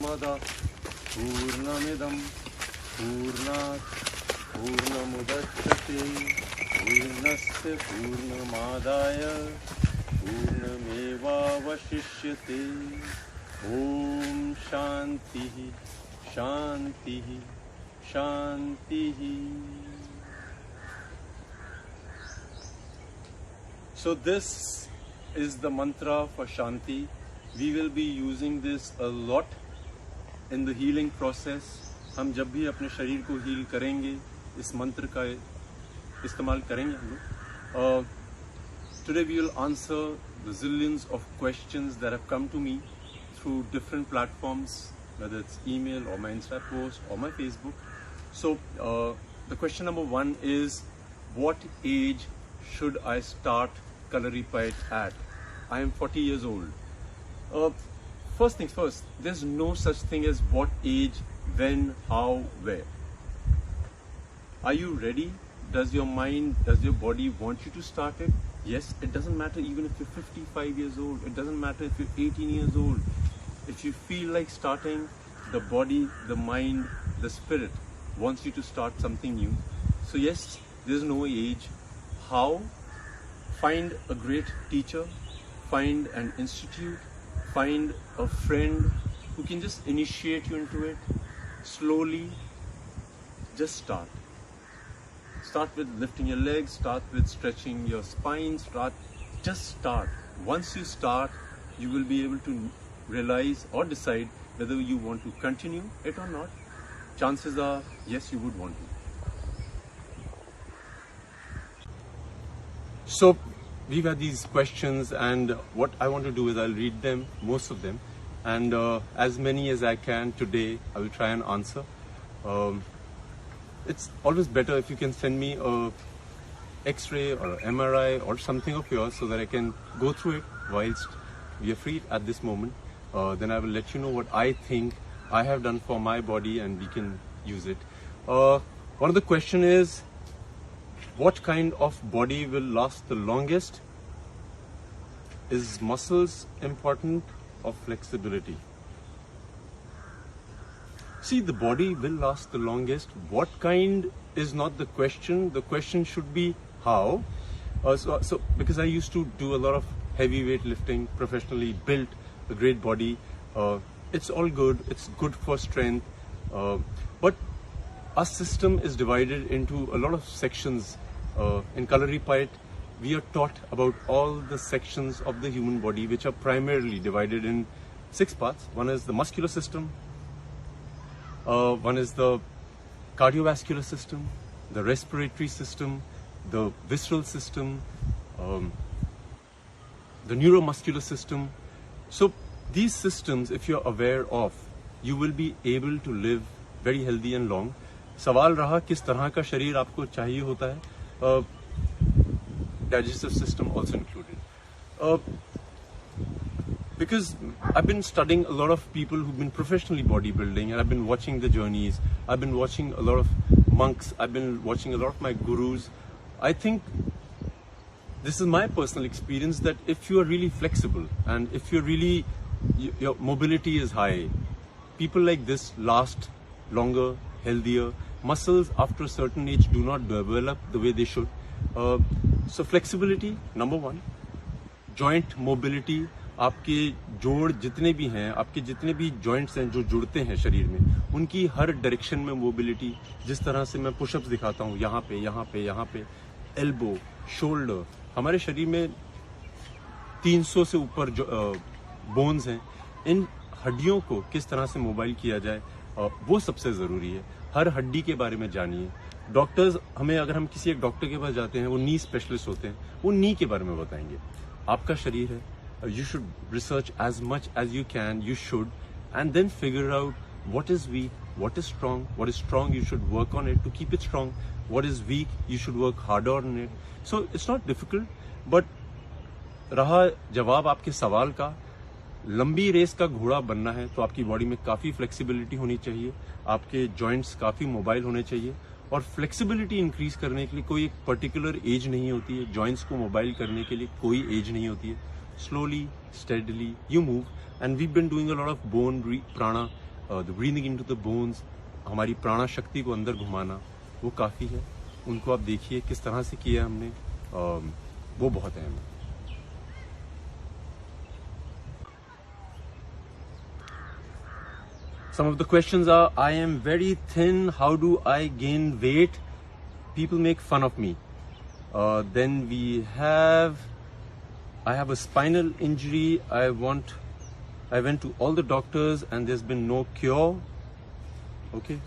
पूर्णमदः पूर्णमिदं पूर्णात् पूर्णमुदच्यते पूर्णस्य पूर्णमादाय पूर्णमेवावशिष्यते। ॐ शान्तिः शान्तिः शान्तिः। So this is the mantra for Shanti. We will be using this a lot in the healing process. हम जब भी अपने शरीर को हील करेंगे इस मंत्र का इस्तेमाल करेंगे हम लोग। Today we will answer the zillions of questions that have come to me through different platforms, whether it's email or my Insta post or my Facebook. So the question number one is, what age should I start Kalaripayat at? I am 40 years old. First things first, there's no such thing as what age, when, how, where. Are you ready? Does your mind, does your body want you to start it? Yes, it doesn't matter even if you're 55 years old. It doesn't matter if you're 18 years old. If you feel like starting, the body, the mind, the spirit wants you to start something new. So yes, there's no age. How? Find a great teacher, find an institute, find a friend who can just initiate you into it. Slowly, just start. Start with lifting your legs, start with stretching your spine, just start. Once you start, you will be able to realize or decide whether you want to continue it or not. Chances are, yes, you would want to. So, we've had these questions, and what I want to do is I'll read them, most of them, and as many as I can today, I will try and answer. It's always better if you can send me a X-ray or an MRI or something of yours so that I can go through it whilst we are free at this moment. Then I will let you know what I think I have done for my body and we can use it. One of the question is, what kind of body will last the longest? Is muscles important or flexibility? See, the body will last the longest. What kind is not the question. The question should be how. So because I used to do a lot of heavy weight lifting professionally, built a great body. It's all good. It's good for strength. But our system is divided into a lot of sections. In Kalaripayat, we are taught about all the sections of the human body, which are primarily divided in 6 parts. One is the muscular system, one is the cardiovascular system, the respiratory system, the visceral system, the neuromuscular system. So these systems, if you're aware of, you will be able to live very healthy and long. सवाल रहा किस तरह का शरीर आपको चाहिए होता है, digestive system also included. Because I've been studying a lot of people who've been professionally bodybuilding, and I've been watching the journeys. I've been watching a lot of monks. I've been watching a lot of my gurus. I think this is my personal experience that if you are really flexible and if you're really, your mobility is high, people like this last longer, healthier. Muscles after a certain age do not develop the way they should. So flexibility, number one. Joint mobility, आपके जोड़ जितने भी हैं, आपके जितने भी joints हैं जो जुड़ते हैं शरीर में, उनकी हर डायरेक्शन में मोबिलिटी. जिस तरह से मैं पुशअप्स दिखाता हूँ, यहाँ पे, यहाँ पे, यहाँ पे, एल्बो, शोल्डर. हमारे शरीर में 300 से ऊपर बोन्स हैं. इन हड्डियों को किस तरह से मोबाइल किया जाए, वो सबसे ज़रूरी है. हर हड्डी के बारे में जानिए. डॉक्टर्स हमें, अगर हम किसी एक डॉक्टर के पास जाते हैं, वो नी स्पेशलिस्ट होते हैं, वो नी के बारे में बताएंगे. आपका शरीर है, you should research as much as you can, you should, and then figure out what is weak, what is strong. What is strong, you should work on it to keep it strong. What is weak, you should work harder on it. So it's not difficult, but रहा जवाब आपके सवाल का, लंबी race का घोड़ा बनना है तो आपकी बॉडी में काफ़ी फ्लेक्सिबिलिटी होनी चाहिए, आपके जॉइंट्स काफ़ी मोबाइल होने चाहिए. और फ्लेक्सिबिलिटी इंक्रीज करने के लिए कोई एक पर्टिकुलर एज नहीं होती है. जॉइंट्स को मोबाइल करने के लिए कोई एज नहीं होती है. Slowly, steadily, you move, and we've been doing a lot of bone prana the breathing into the bones, हमारी प्राणा शक्ति को अंदर घुमाना, वो काफ़ी है। उनको आप देखिए किस तरह से किया हमने, वो बहुत अहम है। Some of the questions are, I am very thin, how do I gain weight? People make fun of me. Then I have a spinal injury. I went to all the doctors and there's been no cure. Okay.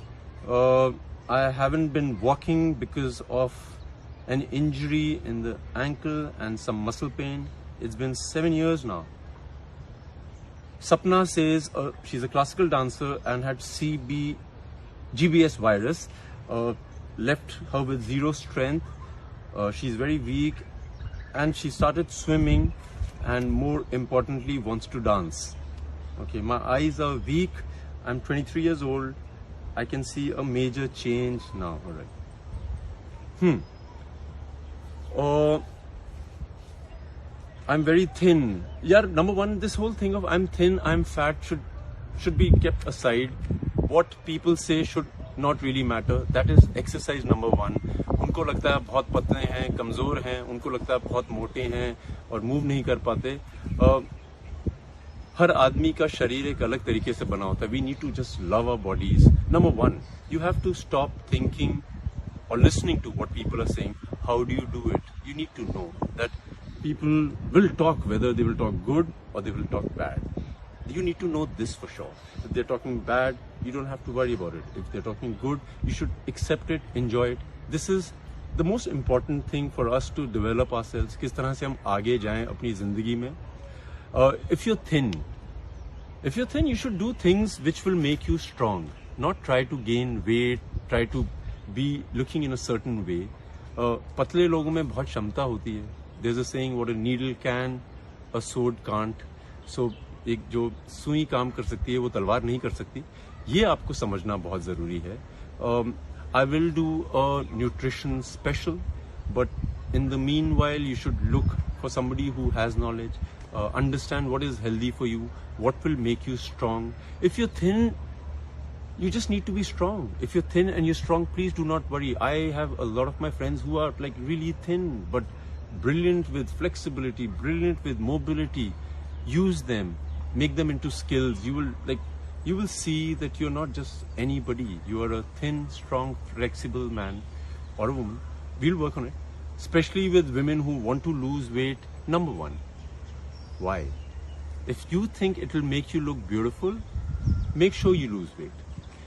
I haven't been walking because of an injury in the ankle and some muscle pain. It's been 7 years now. Sapna says she's a classical dancer and had GBS virus, left her with zero strength. She's very weak and she started swimming and more importantly wants to dance. Okay, my eyes are weak. I'm 23 years old. I can see a major change now. All right. I'm very thin. Yeah, number one, this whole thing of I'm thin, I'm fat should be kept aside. What people say should not really matter. That is exercise number one. उनको लगता है बहुत पतले हैं, कमजोर हैं, उनको लगता है बहुत मोटे हैं और मूव नहीं कर पाते. हर आदमी का शरीर एक अलग तरीके से बना होता है. We need to just love our bodies. Number one, you have to stop thinking or listening to what people are saying. How do you do it? You need to know that people will talk, whether they will talk good or they will talk bad. You need to know this for sure. If they're talking bad, you don't have to worry about it. If they're talking good, you should accept it, enjoy it. This is the most important thing for us to develop ourselves. किस तरह से हम आगे जाएं अपनी जिंदगी में. If you're thin, you should do things which will make you strong. Not try to gain weight, try to be looking in a certain way. पतले लोगों में बहुत क्षमता होती है. There's a saying, what a needle can, a sword can't. So एक जो सुई काम कर सकती है वो तलवार नहीं कर सकती. ये आपको समझना बहुत जरूरी है. I will do a nutrition special, but in the meanwhile you should look for somebody who has knowledge, understand what is healthy for you, what will make you strong. If you're thin, you just need to be strong. If you're thin and you're strong, please do not worry. I have a lot of my friends who are like really thin, but brilliant with flexibility, brilliant with mobility. Use them, make them into skills. You will see that you're not just anybody. You are a thin, strong, flexible man or a woman. We'll work on it. Especially with women who want to lose weight. Number one, why? If you think it will make you look beautiful, make sure you lose weight.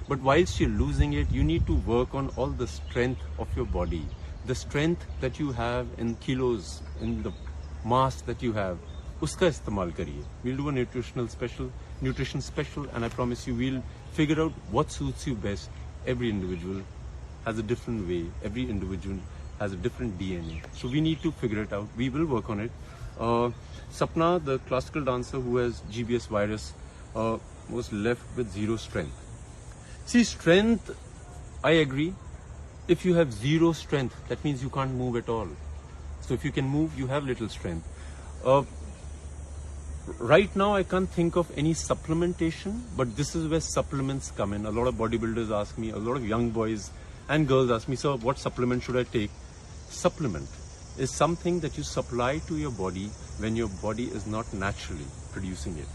But whilst you're losing it, you need to work on all the strength of your body. The strength that you have in kilos, in the mass that you have, uska istemal kariye. We'll do a nutrition special, and I promise you we'll figure out what suits you best. Every individual has a different way. Every individual has a different DNA. So we need to figure it out. We will work on it. Sapna, the classical dancer who has GBS virus, was left with zero strength. See, strength, I agree. If you have zero strength, that means you can't move at all. So if you can move, you have little strength. Right now, I can't think of any supplementation, but this is where supplements come in. A lot of bodybuilders ask me, a lot of young boys and girls ask me, sir, what supplement should I take? Supplement is something that you supply to your body when your body is not naturally producing it.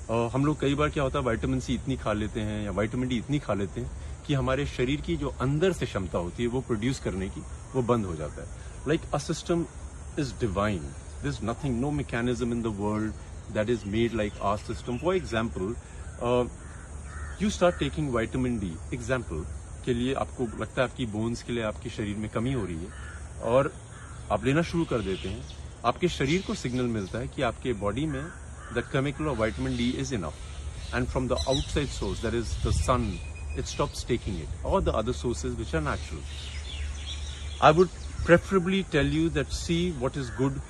हम लोग कई बार क्या होता है, vitamin C इतनी खा लेते हैं या विटामिन डी इतनी खा लेते हैं कि हमारे शरीर की जो अंदर से क्षमता होती है वो प्रोड्यूस करने की, वो बंद हो जाता है. Like a system is divine. There is nothing, no mechanism in the world that is made like our system. For example, you start taking vitamin D. Example के लिए आपको लगता है आपकी बोन्स के लिए आपके शरीर में कमी हो रही है और आप लेना शुरू कर देते हैं. आपके शरीर को सिग्नल मिलता है कि आपके बॉडी में the chemical of vitamin D is enough, and from the outside source, that is the sun, it stops taking it, or the other sources which are natural. I would preferably tell you that see what is good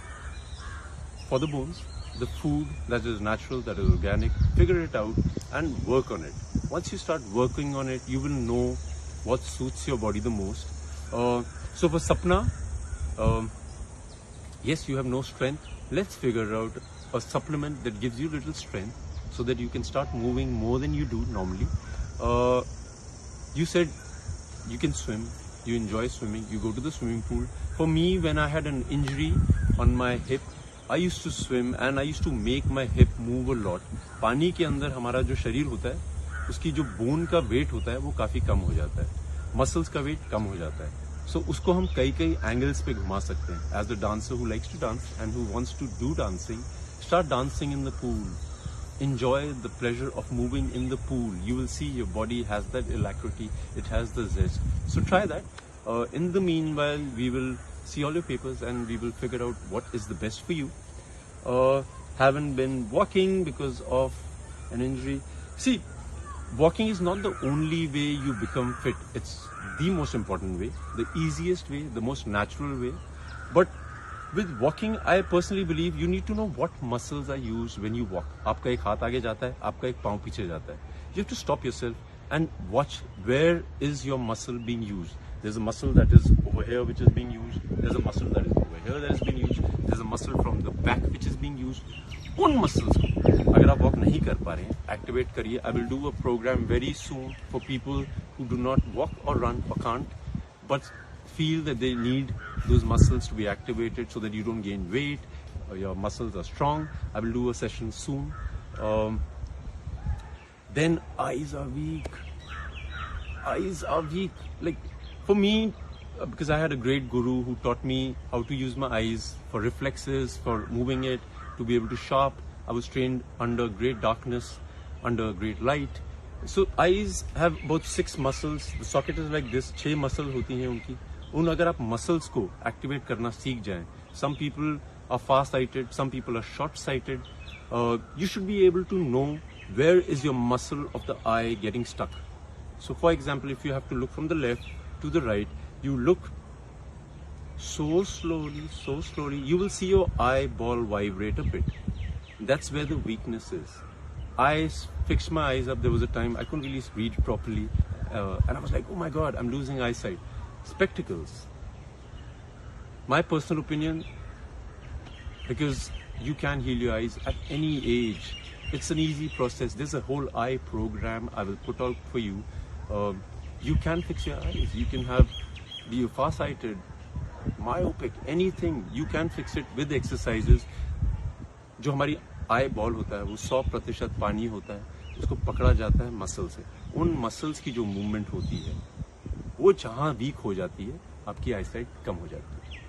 for the bones, the food that is natural, that is organic, figure it out and work on it. Once you start working on it, you will know what suits your body the most. So for Sapna, yes, you have no strength. Let's figure out a supplement that gives you little strength so that you can start moving more than you do normally. You said you can swim, you enjoy swimming, you go to the swimming pool. For me, when I had an injury on my hip, I used to swim and I used to make my hip move a lot. पानी के अंदर हमारा जो शरीर होता है, उसकी जो बोन का वेट होता है वो काफी कम हो जाता है, मसल्स का वेट कम हो जाता है. So उसको हम कई एंगल्स पे घुमा सकते हैं. As a dancer who likes to dance and who wants to do dancing, start dancing in the pool. Enjoy the pleasure of moving in the pool. You will see your body has that alacrity, it has the zest. So try that. In the meanwhile, we will see all your papers and we will figure out what is the best for you. Haven't been walking because of an injury. See, walking is not the only way you become fit. It's the most important way, the easiest way, the most natural way. But with walking, I personally believe you need to know what muscles are used when you walk. आपका एक हाथ आगे जाता है, आपका एक पाँव पीछे जाता है. You have to stop yourself and watch where is your muscle being used. There's a muscle that is over here which is being used. There's a muscle that is over here that is being used. There's a muscle from the back which is being used. उन muscles को अगर आप walk नहीं कर पा रहे हैं, activate करिए. I will do a program very soon for people who do not walk or run or can't, but feel that they need those muscles to be activated so that you don't gain weight, or your muscles are strong. I will do a session soon. Then eyes are weak. Eyes are weak. Like for me, because I had a great guru who taught me how to use my eyes for reflexes, for moving it, to be able to sharp. I was trained under great darkness, under great light. So eyes have about 6 muscles. The socket is like this. 6 muscles होती हैं उनकी. उन अगर आप muscles को activate करना सीख जाएं. Some people are far-sighted, some people are short-sighted. You should be able to know where is your muscle of the eye getting stuck. So for example, if you have to look from the left to the right, you look so slowly, you will see your eyeball vibrate a bit. That's where the weakness is. I fixed my eyes up. There was a time I couldn't really read properly, and I was like, oh my God, I'm losing eyesight. Spectacles. My personal opinion, because you can heal your eyes at any age. It's an easy process. There's a whole eye program I will put out for you. You can fix your eyes. You can be far-sighted, myopic, anything. You can fix it with exercises. जो हमारी eye ball होता है वो 100% पानी होता है, उसको पकड़ा जाता है मसल से. उन मसल्स की जो मूवमेंट होती है वो जहाँ वीक हो जाती है, आपकी आईसाइट कम हो जाती है.